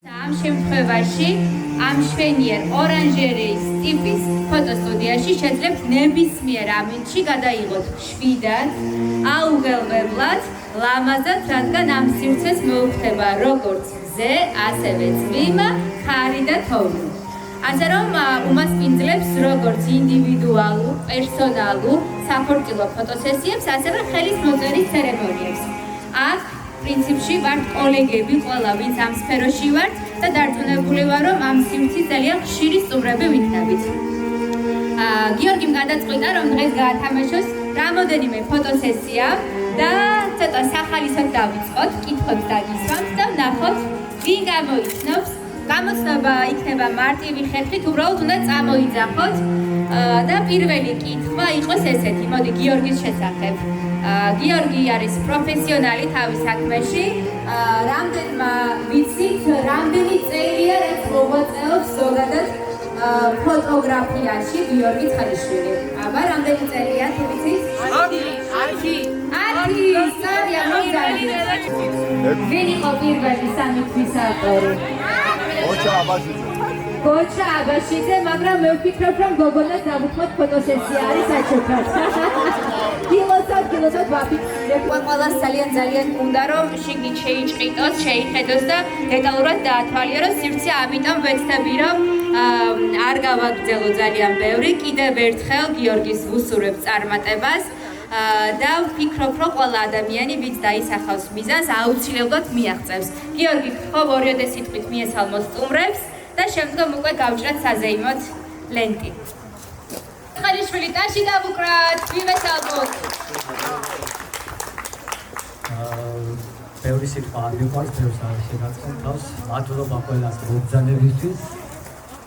ამ შემთხვევაში ამ შვენიერ ორანჟერეის ტიპის ფოტოსტუდიაში შეძლებთ ნებისმიერ ამინდში გადაიღოთ შვიდად, აუღელმებლად, ლამაზად, რადგან ამ სივრცეს მოუხდება როგორც გზე, ასევე წვიმა, ხარი და თოვლი. ასე რომ უმასპინძლებს როგორც ინდივიდუალურ, პერსონალურ, საქორწილო ფოტოსესიებს, ასევე ხელის მოწერის ცერემონიებს. აქ პრინციპში ვართ კოლეგები, ყველა ვინც ამ სფეროში ვართ და დარწმუნებული ვარ, რომ ამ სივრცის ძალიან ხშირი სტუმრები ვიქნებით. გიორგიმ გადაწყვიტა, რომ დღეს გაათამაშოს რამოდენიმე ფოტოსესია და ცოტა სახალისოდ დავიწყოთ, კითხვებს დაგისვამთ და ვნახოთ, ვინ გამოიცნობს. გამოცნობა იქნება მარტივი ხერხით, უბრალოდ უნდა წამოიძახოთ და პირველი კითხვა იყოს ესეთი, მოდი გიორგის შესახებ. გიორგი არის პროფესიონალი თავის საქმეში. რამდენმა ვიცით, რამდენი წელია რაც მოღვაწეობს ზოგადად ფოტოგრაფიაში გიორგი ცხალიშვილი. აბა, რამდენი წელია თუ ვიცით? 10. სწორია, მოგზაურეთ. ვინ იყო პირველი სამი თვის ავტორი? გოჩა აბაშიძე, მაგრამ მე ვფიქრობ, რომ გოგონას დავუხმოთ ფოტოსესია არის საჩუქრად. კილოსად ვაფიქრებ. ყველას ძალიან უნდა, რომ შიგნით შეიჭყიდოს, შეიხედოს და დეტალურად დაათვალიეროს სივრცე, ამიტომ ვეცდები, რომ არ გავაგრძელო ძალიან ბევრი. კიდევ ერთხელ გიორგის ვუსურვებ წარმატებას. და ვფიქრობ, რომ ყველა ადამიანი, ვინც დაისახავს მიზანს, აუცილებლად მიაღწევს. გიორგი, ხო, ორიოდე სიტყვით მიესალმოთ სტუმრებს და შემდგომ უკვე გავჭრათ საზეიმოდ ლენტი. ცხალიშვილი, ტაში დავუკრათ, ვიმესალმოთ. ბევრი სიტყვა არ მიყვარს, ბევრს არ შეგაწყობს. მადლობა ყველას მოგზაურობისთვის.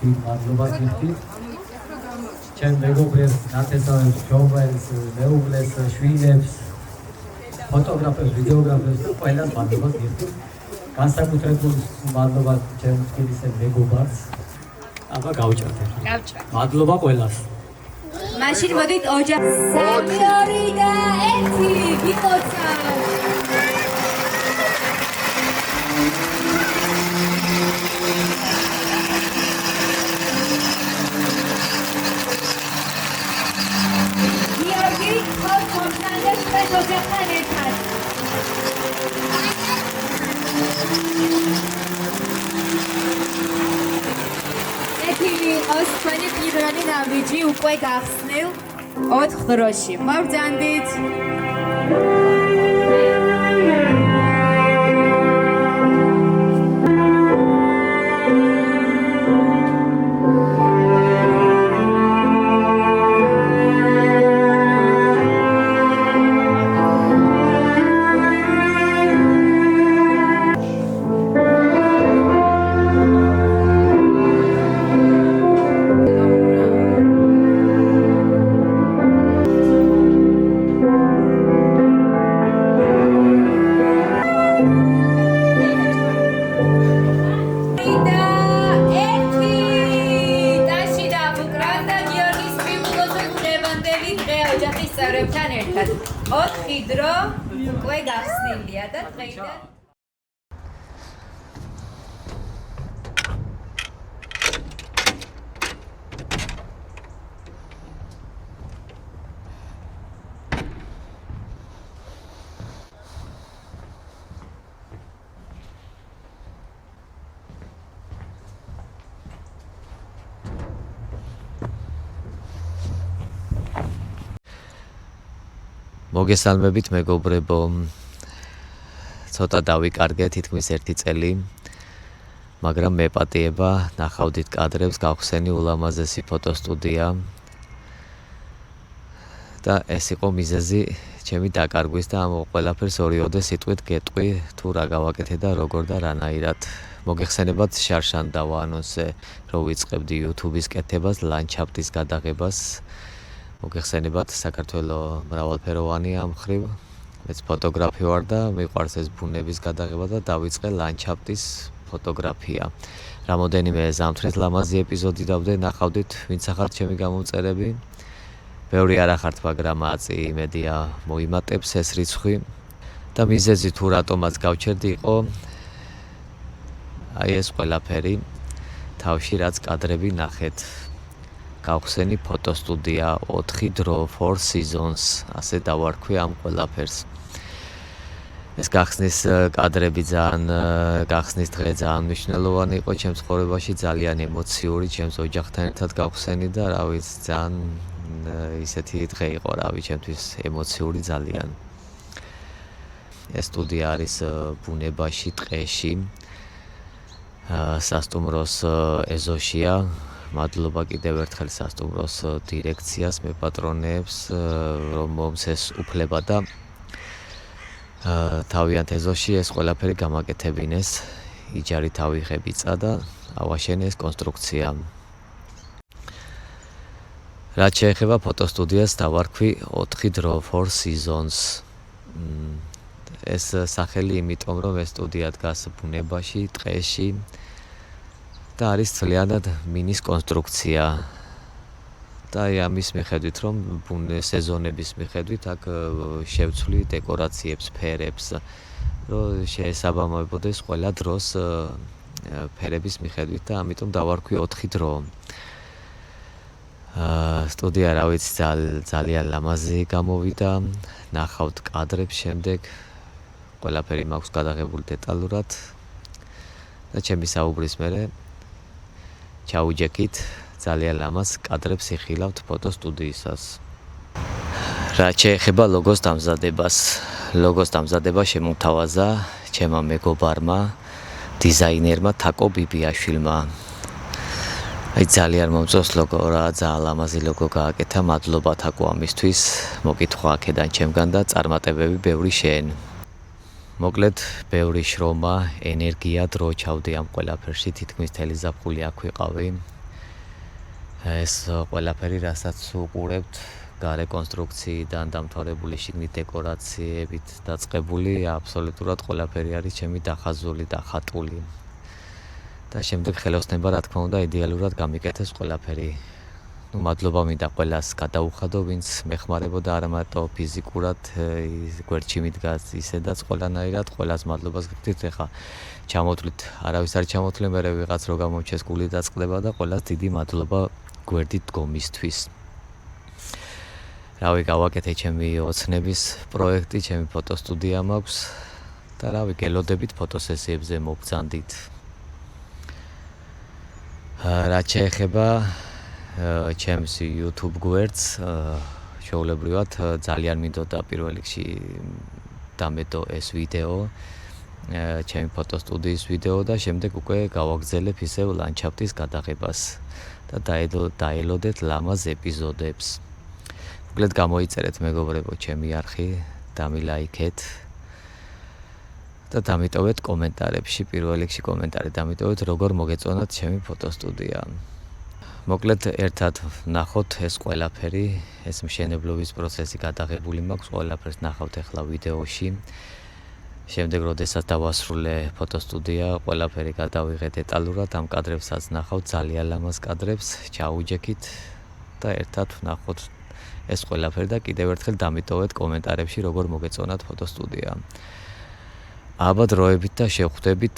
დიდ მადლობა გიხდით. ჩემ მეგობრებს, ნათესავებს, მშობელს, მეუღლეს, შვილებს, ფოტოგრაფებს, ვიდეოგრაფებს და ყველას მადლობა გიხდით. განსაკუთრებულ მადლობა ჩემ თბილისელ მეგობარს. აბა გავჭრათ. მადლობა ყველას. მაშინ მოდით ოჯახ 3, 2 და 1 გიყოცავთ. გიორგი, ხოთ მომწანდეს ჩვენ ოჯახთან ერთად. ეთილი იყოს ჩვენი პირველი ნაბიჯი უკვე გახსნილ 4 დროში. მოგზანდით. ოჯახის წევრებთან ერთად 4 დრო უკვე გახსნილია და დღეიდან მოგესალმებით მეგობრებო. ცოტა დავიკარგე თითქმის 1 წელი, მაგრამ მეპატიება ნახავდით კადრებს, გავხსენი ულამაზესი ფოტოსტუდია და ეს იყო მიზეზი ჩემი დაკარგვის და ამ ყველაფერს ორიოდე სიტყვით გეტყვი თუ რა გავაკეთე და როგორ და რანაირად. მოგეხსენებათ შარშან დავაანონსე, რომ ვიწყებდი YouTube-ის კეთებას, ლანდშაფტის გადაღებას. მოგეხსენებათ საქართველოს მრავალფეროვანი ამ მხრივ, მეც ფოტოგრაფი ვარ და მიყვარს ეს ბუნების გადაღება და დავიწყე ლანდშაფტის ფოტოგრაფია. რამოდენიმე ზამთრის ლამაზი ეპიზოდი დავდე, ნახავდით, ვინც ახართ ჩემი გამომწერები. ბევრი არ ახართ, მაგრამ აწი იმედია მოიმატებს ეს რიცხვი და მიზეზი თუ რატომაც გავჩერდი იყო აი ეს ყველაფერი თავში რაც კადრები ნახეთ. გავხსენი ფოტოსტუდია 4 დრო 4 seasons ასე დავარქვი ამ ყველაფერს. ეს გახსნის კადრები ძალიან გახსნის დღე ძალიან მნიშვნელოვანი იყო ჩემს ცხოვრებაში, ძალიან ემოციური, ჩემს ოჯახთან ერთად გავხსენი და რა ვიცი, ძალიან ისეთი დღე იყო, რავი, ჩემთვის ემოციური ძალიან. ეს სტუდია არის ბუნებაში, ტყეში. სასტუმროს ეზოშია. მადლობა კიდევ ერთხელ სასტუმროს დირექციას, მეპატრონეებს, რომ მომცეს უფლება და თავიანთ ეზოში ეს ყველაფერი გამაკეთებინეს. იჯარით ავიღებიცა და ავაშენეს კონსტრუქცია. რაც შეეხება ფოტოსტუდიას, დავარქვი 4 დრო 4 seasons. ეს სახელი იმიტომ, რომ ეს სტუდია დგას ბუნებაში, ტყეში და არის ძალიანად მინის კონსტრუქცია. და ამის მიხედვით, რომ სეზონების მიხედვით აქ შევცვლი დეკორაციებს, ფერებს, რომ შეესაბამებოდეს ყველა დროს ფერების მიხედვით და ამიტომ დავარქვი 4 დრო. სტუდია, რა ვიცი, ძალიან ლამაზი გამოვიდა. ნახავთ კადრებს შემდეგ. ყველაფერი მაქვს გადაღებული დეტალურად. და ჩემი საუბრის მერე ჩაუჯექით ძალიან ლამაზ კადრებს იხილავთ ფოტოსტუდიისას. რაც შეეხება ლოგოს დამზადებას. ლოგოს დამზადება შემოთავაზა ჩემმა მეგობარმა, დიზაინერმა თაკო ბიბიაშვილმა. აი ძალიან მომწონს ლოგო რა, ძალიან ლამაზი ლოგო გააკეთა, მადლობა თაკო ამისთვის. მოკითხვა აქედან ჩემგან და წარმატებები ბევრი შეენ. მოკლედ, ბევრი შრომა, ენერგია, დრო ჩავდი ამ ყველაფერში, თითქმის მთელი ზაფხული აქ ვიყავი. ეს ყველაფერი, რასაც უყურებთ, გარე კონსტრუქციიდან დამთავრებული შიგნით დეკორაციებით დაწყებული, აბსოლუტურად ყველაფერი არის ჩემი დახაზული, დახატული. და შემდეგ ხელოსნება, რა თქმა უნდა, იდეალურად გამიკეთეს ყველაფერი. მადლობა მინდა ყველას გადაუხადო, ვინც მეხმარებოდა არა მარტო ფიზიკურად, გვერდში მიდგას ისედაც ყველანაირად, ყველას მადლობას გიხდით. ეხა ჩამოთვლით, არავის არ ჩამოთვლე, მე ვიღაც რო გამომჩეს გული დაწყდება და ყველას დიდი მადლობა გვერდით დგომისთვის. რავი, გავაკეთე ჩემი ოცნების პროექტი, ჩემი ფოტოსტუდია მაქვს და რავი, გელოდებით ფოტოსესიებზე მოგწანდით. რაც შეეხება ჩემს YouTube გვერდს, შეულებრივად ძალიან მინდოდა პირველ რიგში დამეტო ეს ვიდეო, ჩემი ფოტოსტუდიის ვიდეო და შემდეგ უკვე გავაგრძელებ ისევ ლანდშაფტის გადაღებას და დაელოდეთ ლამაზ ეპიზოდებს. მოკლედ გამოიწერეთ მეგობრებო ჩემი არხი, დამილაიქეთ და დამიტოვეთ კომენტარებში, პირველ რიგში კომენტარი დამიტოვეთ, როგორ მოგეწონათ ჩემი ფოტოსტუდია. მოკლედ ერთად ნახოთ ეს ყველაფერი, ეს მშენებლობის პროცესი გადაღებული მაქვს, ყველაფერს ნახავთ ახლა ვიდეოში. შემდეგ როდესაც დავასრულე ფოტოსტუდია, ყველაფერი გადავიღე დეტალურად, ამ კადრებსაც ნახავთ, ძალიან ლამაზ კადრებს, ჩაუჯექით და ერთად ნახოთ ეს ყველაფერი და კიდევ ერთხელ დამიტოვეთ კომენტარებში, როგორ მოგეწონათ ფოტოსტუდია. აბა დროებით და შევხვდებით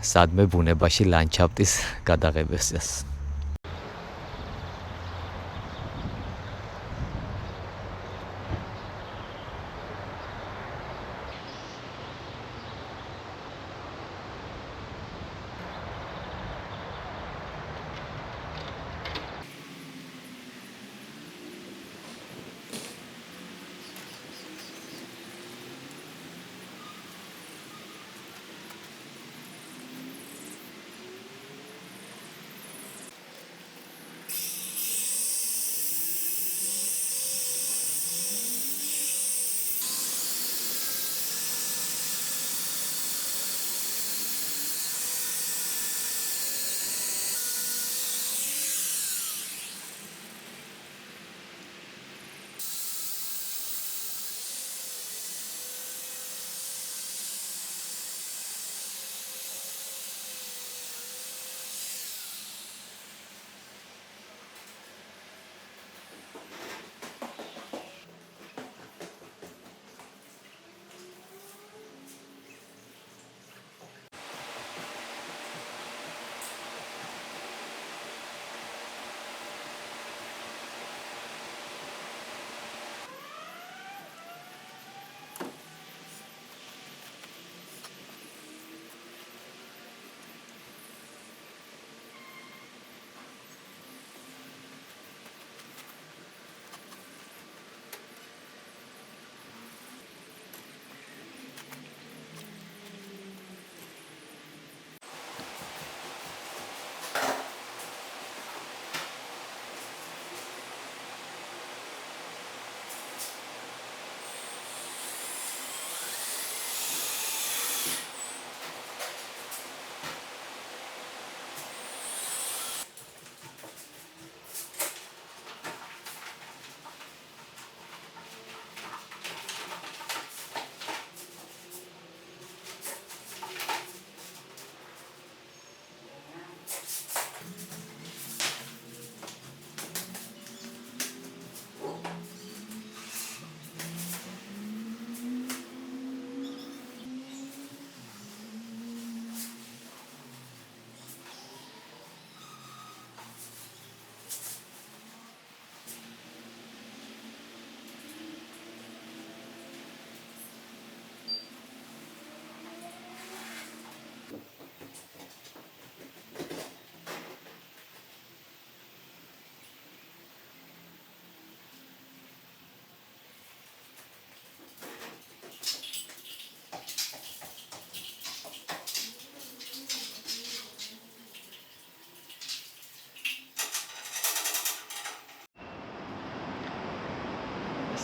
სადმე ბუნებაში ლანდშაფტის გადაღებისას.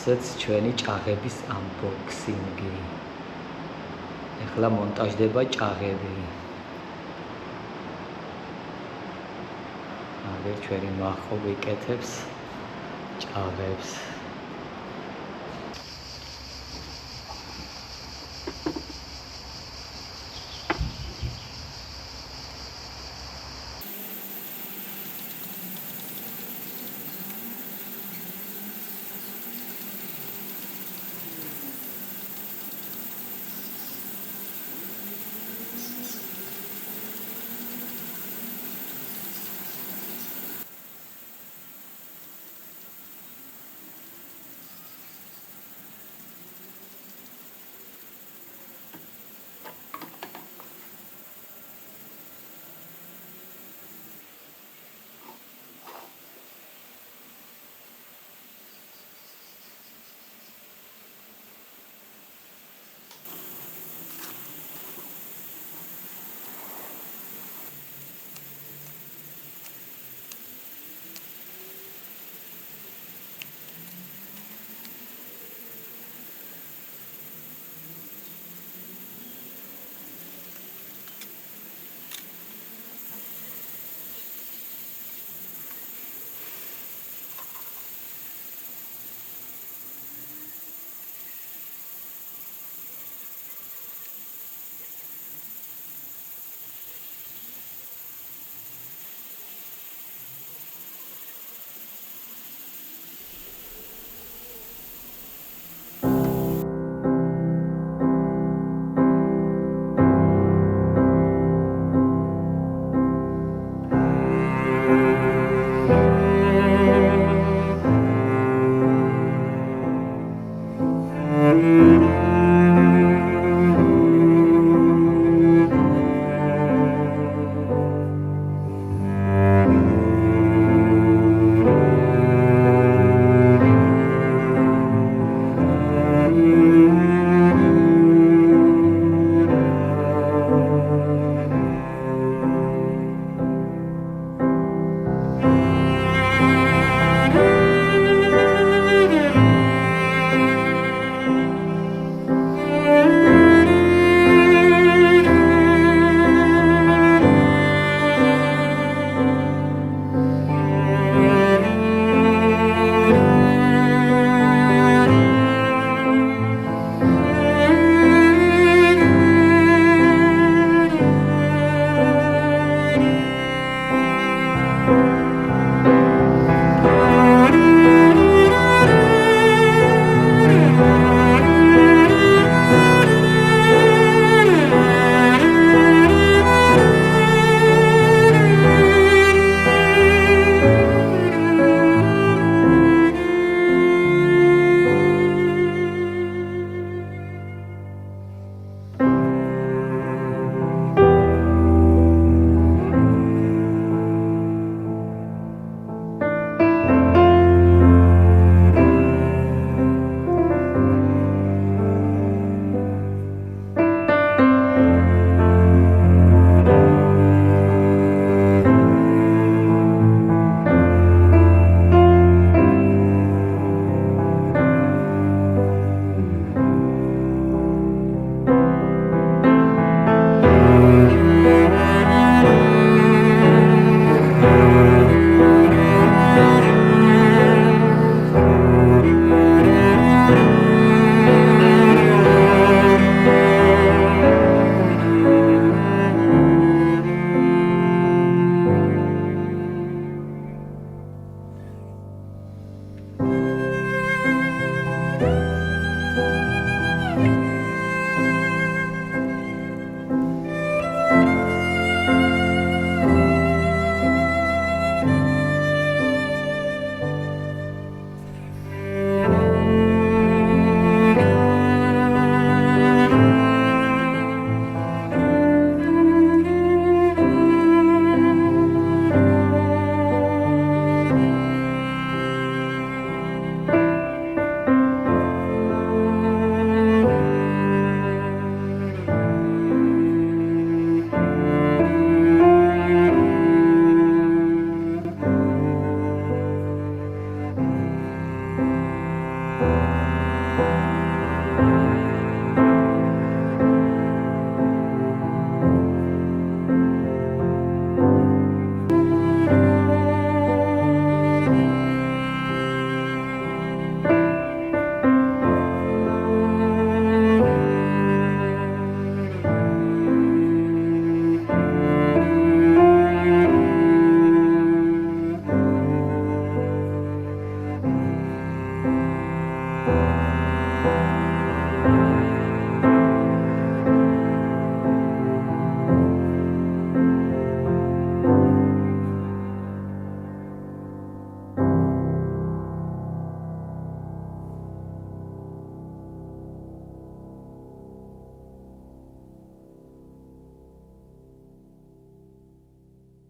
ასეც ჩვენი ჭაღების unboxing-ი. ეხლა მონტაჟდება ჭაღები. აგერ ჩვენი მახო ვიკეთებს ჭაღებს.